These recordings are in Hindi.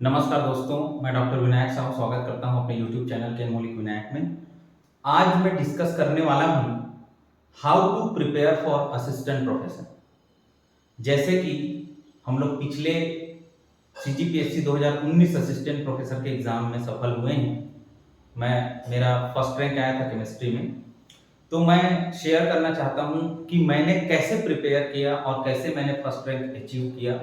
नमस्कार दोस्तों, मैं डॉक्टर विनायक साहू स्वागत करता हूं अपने YouTube चैनल के मौलिक विनायक में। आज मैं डिस्कस करने वाला हूं how to prepare for assistant professor. जैसे कि हम लोग पिछले CGPSC 2019 असिस्टेंट प्रोफेसर के एग्जाम में सफल हुए हैं। मेरा फर्स्ट रैंक आया था केमिस्ट्री में। तो मैं शेयर करना चाहता हूं कि मैंने कैसे प्रिपेयर किया और कैसे मैंने फर्स्ट रैंक अचीव किया।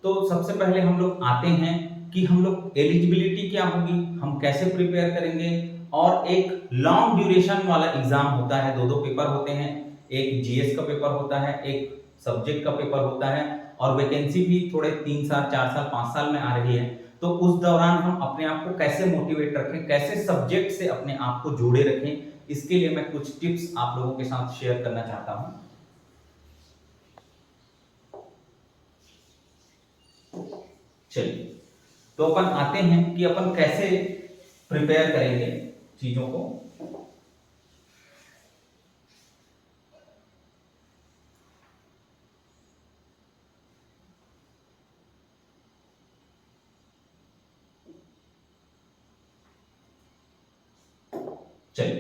तो सबसे पहले हम लोग आते हैं कि हम लोग एलिजिबिलिटी क्या होगी, हम कैसे प्रिपेयर करेंगे। और एक लॉन्ग ड्यूरेशन वाला एग्जाम होता है, दो दो पेपर होते हैं। एक जीएस का पेपर होता है, एक सब्जेक्ट का पेपर होता है, और वैकेंसी भी थोड़े 3 साल 4 साल 5 साल में आ रही है। तो उस दौरान हम अपने आप को कैसे मोटिवेट रखें, कैसे सब्जेक्ट से अपने आप को जोड़े रखें, इसके लिए मैं कुछ टिप्स आप लोगों के साथ शेयर करना चाहता हूं। चलिए, तो अपन आते हैं कि अपन कैसे प्रिपेयर करेंगे चीजों को। चलिए,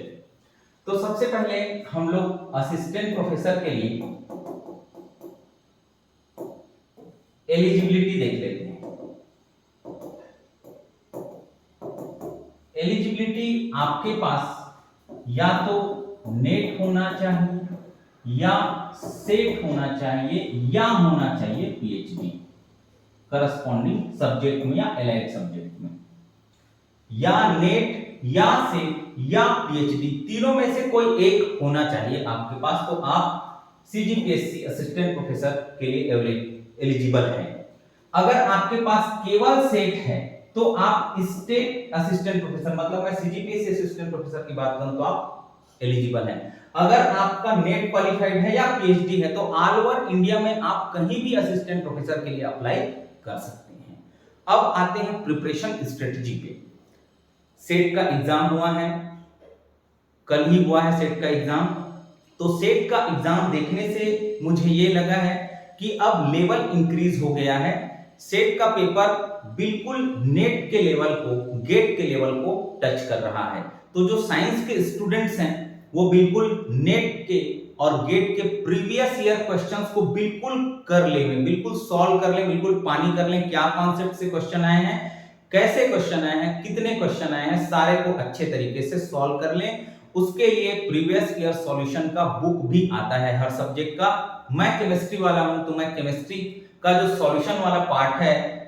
तो सबसे पहले हम लोग असिस्टेंट प्रोफेसर के लिए एलिजिबिलिटी देख लेते हैं। एलिजिबिलिटी आपके पास या तो नेट होना चाहिए, या सेट होना चाहिए, या होना चाहिए पीएचडी करस्पॉन्डिंग सब्जेक्ट में या एलाइड सब्जेक्ट में। या नेट, या सेट, या पीएचडी, तीनों में से कोई एक होना चाहिए आपके पास, तो आप सीजीपीएससी असिस्टेंट प्रोफेसर के लिए एलिजिबल हैं। अगर आपके पास केवल सेट है तो आप स्टेट असिस्टेंट प्रोफेसर, मतलब मैं सीजीपीएससी असिस्टेंट प्रोफेसर की बात करूं तो आप एलिजिबल हैं। अगर आपका नेट क्वालिफाइड है या पीएचडी है तो ऑल ओवर इंडिया में आप कहीं भी असिस्टेंट प्रोफेसर के लिए अप्लाई कर सकते हैं। अब आते हैं प्रिपरेशन स्ट्रेटजी पे। सेट का एग्जाम हुआ है, कल ही हुआ है सेट का एग्जाम। तो सेट का एग्जाम देखने से मुझे ये लगा है कि अब लेवल इंक्रीज हो गया है। सेट का पेपर बिल्कुल नेट के लेवल को, गेट के लेवल को टच कर रहा है। तो जो साइंस के स्टूडेंट्स हैं वो बिल्कुल नेट के और गेट के प्रीवियस ईयर क्वेश्चंस को बिल्कुल कर लें, बिल्कुल सॉल्व कर लें, बिल्कुल पानी कर लें। क्या कॉन्सेप्ट से क्वेश्चन आए हैं, कैसे क्वेश्चन आए हैं, कितने क्वेश्चन आए हैं, सारे को अच्छे तरीके से सॉल्व कर लें। उसके लिए प्रीवियस ईयर सॉल्यूशन का बुक भी आता है हर सब्जेक्ट का। मैं केमिस्ट्री वाला हूं तो मैं केमिस्ट्री का जो सॉल्यूशन वाला पार्ट है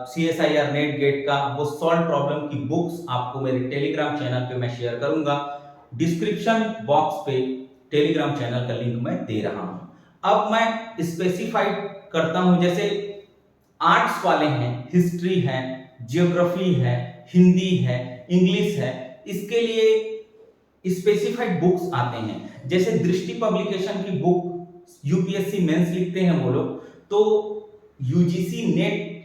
CSIR नेट गेट का, वो सॉल्व प्रॉब्लम की बुक्स आपको मेरे टेलीग्राम चैनल पे मैं शेयर करूंगा। डिस्क्रिप्शन बॉक्स पे टेलीग्राम चैनल का लिंक मैं दे रहा हूं। अब मैं स्पेसिफाइड करता हूं, जैसे आर्ट्स वाले हैं, हिस्ट्री है, जियोग्राफी है, हिंदी है, इंग्लिश है, इसके लिए स्पेसिफाइड बुक्स आते हैं। जैसे दृष्टि पब्लिकेशन की बुक यूपीएससी मेंस लिखते हैं वो लोग, तो यूजीसी नेट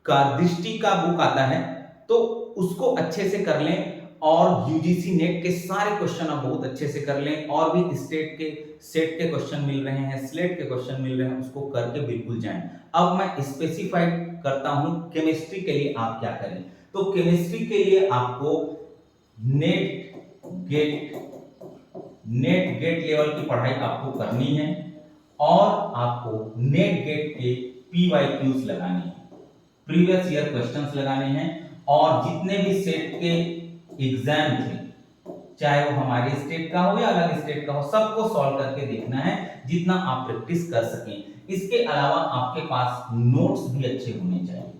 का दृष्टि का बुक आता है, तो उसको अच्छे से कर लें। और यूजीसी नेट के सारे क्वेश्चन आप बहुत अच्छे से कर लें। और भी स्टेट के सेट के क्वेश्चन मिल रहे हैं, स्लेट के क्वेश्चन मिल रहे हैं, उसको करके बिल्कुल जाएं। अब मैं स्पेसिफाइड करता हूं केमिस्ट्री के लिए आप क्या करें। तो केमिस्ट्री के लिए आपको नेट गेट लेवल की पढ़ाई आपको करनी है, और आपको नेट गेट के PYQs लगाने हैं, प्रीवियस ईयर क्वेश्चंस लगाने हैं। और जितने भी सेट के एग्जाम थे, चाहे वो हमारे स्टेट का हो या अलग स्टेट का हो, सबको सॉल्व करके देखना है जितना आप प्रैक्टिस कर सकें। इसके अलावा आपके पास नोट्स भी अच्छे होने चाहिए,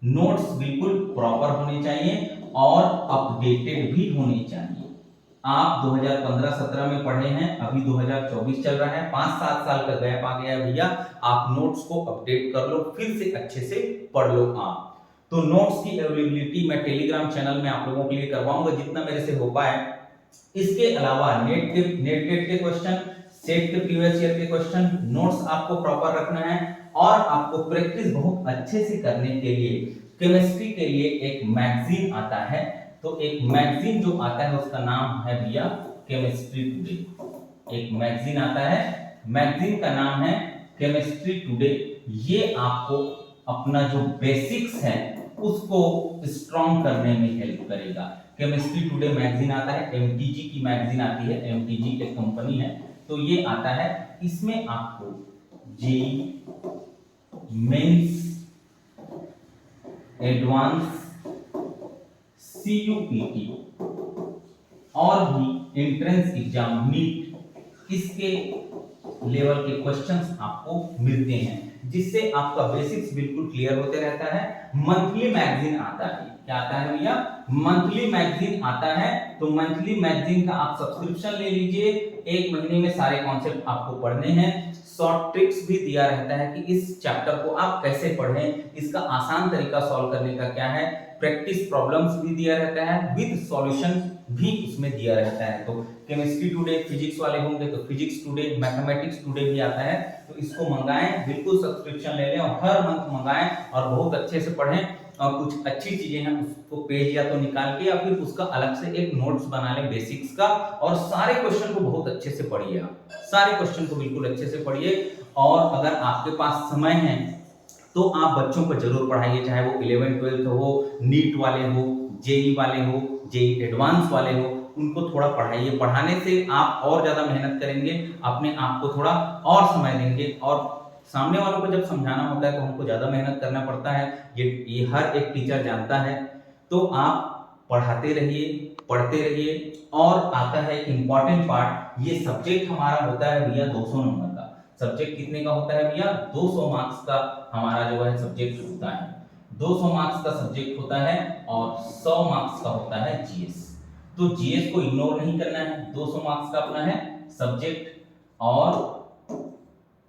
नोट्स बिल्कुल प्रॉपर होने चाहिए और अपडेटेड भी होने चाहिए। आप 2015-17 में पढ़े हैं, अभी 2024 चल रहा है, 5-7 साल का गैप आ गया है भैया। आप नोट्स को अपडेट कर लो, फिर से अच्छे से पढ़ लो आप। तो नोट्स की अवेलेबिलिटी मैं टेलीग्राम चैनल में आप लोगों के लिए करवाऊंगा जितना मेरे से हो पाए। इसके अलावा नेट गेट के क्वेश्चन, सेट के प्रीवियस ईयर के क्वेश्चन, नोट्स आपको प्रॉपर रखना है। और आपको प्रैक्टिस बहुत अच्छे से करने के लिए केमिस्ट्री के लिए एक मैगजीन आता है। तो एक मैगजीन जो आता है उसका नाम है भैया केमिस्ट्री टुडे। एक मैगजीन आता है, मैगजीन का नाम है केमिस्ट्री टुडे। ये आपको अपना जो बेसिक्स है उसको स्ट्रॉन्ग करने में हेल्प करेगा। केमिस्ट्री टुडे मैगजीन आता है, एमटीजी की मैगजीन आती है, एमटीजी एक कंपनी है, तो ये आता है। इसमें आपको जेईई मेंस, एडवांस, सीयूपीटी और भी एंट्रेंस एग्जाम नीट, इसके लेवल के क्वेश्चंस आपको मिलते हैं, जिससे आपका बेसिक्स बिल्कुल क्लियर होते रहता है। मंथली मैगजीन आता है, क्या आता है भैया? मंथली मैगजीन आता है। तो मंथली मैगजीन का आप सब्सक्रिप्शन ले लीजिए, एक महीने में सारे कॉन्सेप्ट आपको पढ़ने हैं। शॉर्ट ट्रिक्स भी दिया रहता है कि इस चैप्टर को आप कैसे पढ़ें, इसका आसान तरीका सॉल्व करने का क्या है, प्रैक्टिस प्रॉब्लम्स भी दिया रहता है, विद सॉल्यूशन भी उसमें दिया रहता है। तो केमिस्ट्री टुडे फिजिक्स वाले होंगे तो फिजिक्स टुडे, मैथमेटिक्स टुडे भी आता है, तो इसको मंगाएं, बिल्कुल सब्सक्रिप्शन ले लें और हर मंथ मंगाएं और बहुत अच्छे से पढ़ें। और कुछ अच्छी चीजें हैं उसको पेज या तो निकाल के या फिर उसका अलग से एक नोट्स बना लें बेसिक्स का, और सारे क्वेश्चन को बहुत अच्छे से पढ़िए। आप सारे क्वेश्चन को बिल्कुल अच्छे से पढ़िए। और अगर आपके पास समय है तो आप बच्चों को जरूर पढ़ाइए, चाहे वो 11th 12th हो, नीट वाले हो, जेई वाले हो, जेई एडवांस वाले हो, उनको थोड़ा पढ़ाइए। पढ़ाने से आप और ज्यादा मेहनत करेंगे, अपने आप को थोड़ा और समय देंगे, और सामने वालों को जब समझाना होता है तो हमको ज्यादा मेहनत करना पड़ता है, ये हर एक टीचर जानता है। तो आप पढ़ाते रहिए, पढ़ते रहिए। और आता है एक इंपॉर्टेंट पार्ट, ये सब्जेक्ट हमारा होता है भैया 200 नंबर का। सब्जेक्ट कितने का होता है भैया? 200 मार्क्स का हमारा जो है सब्जेक्ट होता है। 200 मार्क्स का सब्जेक्ट होता है और 100 मार्क्स का होता है जीएस। तो जीएस को इग्नोर नहीं करना है, 200 मार्क्स का अपना है सब्जेक्ट और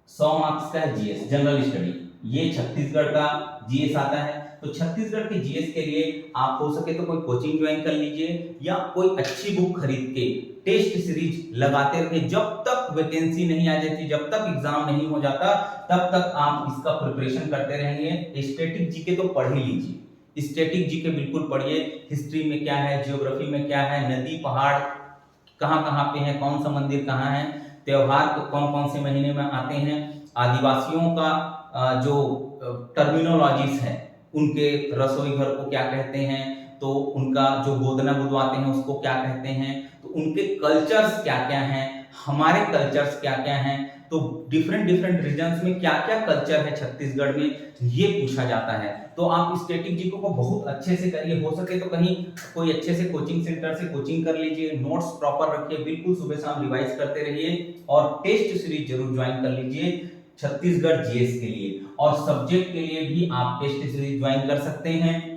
100 मार्क्स का है जीएस जनरल स्टडी। ये छत्तीसगढ़ का जीएस आता है। तो छत्तीसगढ़ के जीएस के लिए आप हो सके तो कोई कोचिंग ज्वाइन कर लीजिए, या कोई अच्छी बुक खरीद के टेस्ट सीरीज लगाते रहिए। जब तक वैकेंसी नहीं आ जाती, जब तक एग्जाम नहीं हो जाता, तब तक आप इसका प्रिपरेशन करते रहेंगे। स्टैटिक जीके तो पढ़ ही लीजिए, स्टैटिक जीके बिल्कुल पढ़िए। हिस्ट्री में क्या है, ज्योग्राफी में क्या है, नदी पहाड़ कहाँ कहाँ पे है, कौन सा मंदिर कहाँ है, त्योहार कौन कौन से महीने में आते हैं, आदिवासियों का जो टर्मिनोलॉजीज है, उनके रसोई घर को क्या कहते हैं, तो उनका जो गोदना बुदवाते हैं उसको क्या कहते हैं, तो उनके कल्चर्स क्या क्या हैं, हमारे कल्चर्स क्या क्या हैं, तो डिफरेंट डिफरेंट रीजन्स में क्या क्या कल्चर है छत्तीसगढ़ में, ये पूछा जाता है। तो आप स्टैटिक जीके को बहुत अच्छे से करिए। हो सके तो कहीं कोई अच्छे से कोचिंग सेंटर से कोचिंग कर लीजिए, नोट्स प्रॉपर रखिए, बिल्कुल सुबह शाम रिवाइज करते रहिए, और टेस्ट सीरीज जरूर ज्वाइन कर लीजिए छत्तीसगढ़ जीएस के लिए। और सब्जेक्ट के लिए भी आप टेस्ट सीरीज ज्वाइन कर सकते हैं,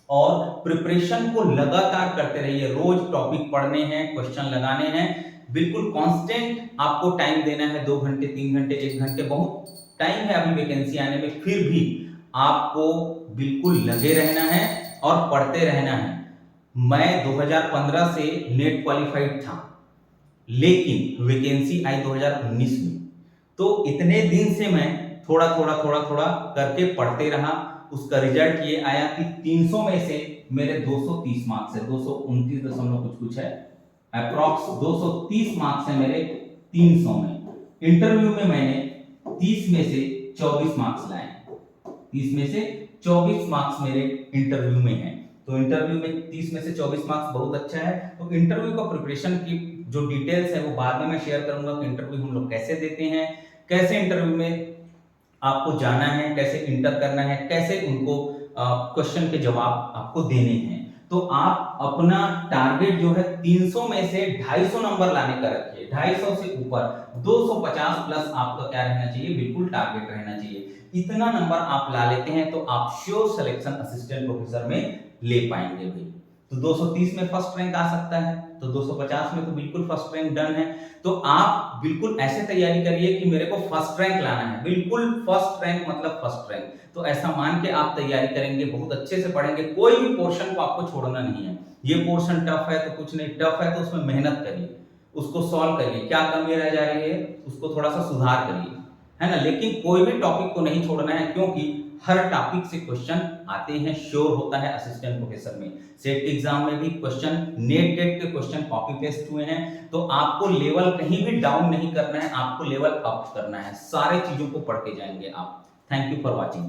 और प्रिपरेशन को लगातार करते रहिए। रोज टॉपिक पढ़ने हैं, क्वेश्चन लगाने हैं, बिल्कुल कांस्टेंट आपको टाइम देना है। 2 घंटे, 3 घंटे, 1 घंटे, बहुत टाइम है अभी वैकेंसी आने में, फिर भी आपको बिल्कुल लगे रहना है और पढ़ते रहना है। मैं 2015 से नेट क्वालिफाइड था, लेकिन वैकेंसी आई 2019 में। तो इतने दिन से मैं थोड़ा थोड़ा करके पढ़ते रहा। उसका रिजल्ट ये आया कि 300 में से मेरे 230 मार्क्स है, 229 दशमलव कुछ है, अप्रॉक्स 230 मार्क्स है मेरे 300 में। इंटरव्यू में मैंने 30 में से 24 मार्क्स लाए, 30 में से 24 मार्क्स मेरे इंटरव्यू में हैं। तो इंटरव्यू में 30 में से 24 मार्क्स बहुत अच्छा है। तो इंटरव्यू का प्रिपरेशन की जो डिटेल्स है वो बाद में मैं शेयर करूंगा कि इंटरव्यू हम लोग कैसे देते हैं, कैसे इंटरव्यू में आपको जाना है, कैसे इंटर करना है, कैसे उनको क्वेश्चन के जवाब आपको देने हैं। तो आप अपना टारगेट जो है 300 में से 250 नंबर लाने का रखिए, 250 से ऊपर 250 प्लस आपका क्या रहना चाहिए, बिल्कुल टारगेट रहना चाहिए। इतना नंबर आप ला लेते हैं तो आप श्योर सिलेक्शन असिस्टेंट प्रोफेसर में ले पाएंगे भाई। तो 230 में फर्स्ट रैंक आ सकता है, तो 250 में तो बिल्कुल फर्स्ट रैंक डन है। तो आप बिल्कुल ऐसे तैयारी करिए कि मेरे को फर्स्ट रैंक लाना है, बिल्कुल फर्स्ट रैंक मतलब फर्स्ट रैंक। तो ऐसा मान के आप तैयारी करेंगे, बहुत अच्छे से पढ़ेंगे, कोई भी पोर्शन को आपको छोड़ना नहीं है। ये पोर्शन टफ है तो कुछ नहीं, टफ है तो उसमें मेहनत करिए, उसको सॉल्व करिए, क्या कमी रह जा रही है उसको थोड़ा सा सुधार करिए, है ना। लेकिन कोई भी टॉपिक को नहीं छोड़ना है, क्योंकि हर टॉपिक से क्वेश्चन आते हैं, श्योर होता है असिस्टेंट प्रोफेसर में। सेट एग्जाम में भी क्वेश्चन, नेट गेट के क्वेश्चन कॉपी पेस्ट हुए हैं। तो आपको लेवल कहीं भी डाउन नहीं करना है, आपको लेवल अप करना है। सारे चीजों को पढ़ के जाएंगे आप। Thank you for watching.